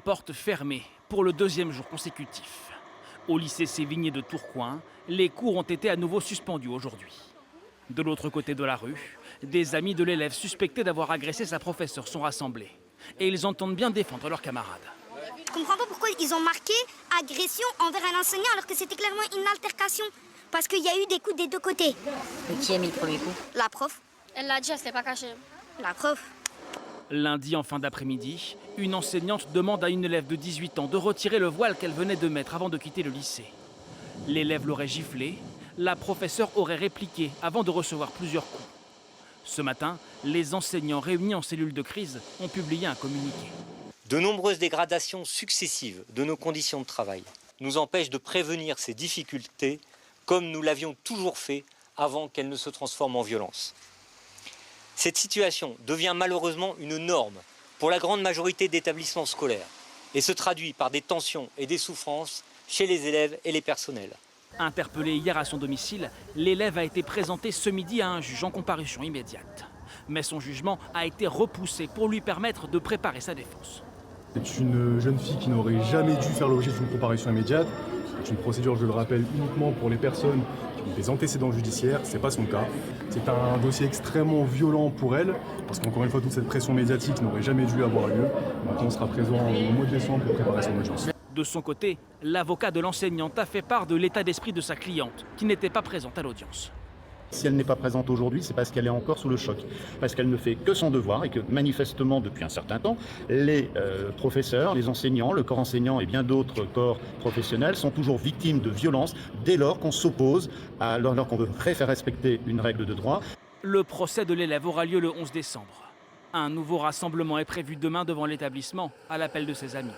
portes fermées pour le deuxième jour consécutif. Au lycée Sévigné de Tourcoing, les cours ont été à nouveau suspendus aujourd'hui. De l'autre côté de la rue, des amis de l'élève suspecté d'avoir agressé sa professeure sont rassemblés. Et ils entendent bien défendre leurs camarades. Je comprends pas pourquoi ils ont marqué agression envers un enseignant alors que c'était clairement une altercation. Parce qu'il y a eu des coups des deux côtés. Mais qui a mis le premier coup? La prof. Elle l'a dit, elle s'était pas cachée. La prof. Lundi en fin d'après-midi, une enseignante demande à une élève de 18 ans de retirer le voile qu'elle venait de mettre avant de quitter le lycée. L'élève l'aurait giflé, la professeure aurait répliqué avant de recevoir plusieurs coups. Ce matin, les enseignants réunis en cellule de crise ont publié un communiqué. De nombreuses dégradations successives de nos conditions de travail nous empêchent de prévenir ces difficultés comme nous l'avions toujours fait avant qu'elles ne se transforment en violence. Cette situation devient malheureusement une norme pour la grande majorité d'établissements scolaires et se traduit par des tensions et des souffrances chez les élèves et les personnels. Interpellé hier à son domicile, l'élève a été présenté ce midi à un juge en comparution immédiate. Mais son jugement a été repoussé pour lui permettre de préparer sa défense. C'est une jeune fille qui n'aurait jamais dû faire l'objet d'une comparution immédiate. C'est une procédure, je le rappelle, uniquement pour les personnes qui ont des antécédents judiciaires. Ce n'est pas son cas. C'est un dossier extrêmement violent pour elle, parce qu'encore une fois, toute cette pression médiatique n'aurait jamais dû avoir lieu. Maintenant, on sera présent au mois de décembre pour préparer son audience. De son côté, l'avocat de l'enseignante a fait part de l'état d'esprit de sa cliente, qui n'était pas présente à l'audience. Si elle n'est pas présente aujourd'hui, c'est parce qu'elle est encore sous le choc, parce qu'elle ne fait que son devoir et que manifestement, depuis un certain temps, les professeurs, les enseignants, le corps enseignant et bien d'autres corps professionnels sont toujours victimes de violences dès lors qu'on s'oppose, alors qu'on veut faire respecter une règle de droit. Le procès de l'élève aura lieu le 11 décembre. Un nouveau rassemblement est prévu demain devant l'établissement, à l'appel de ses amis.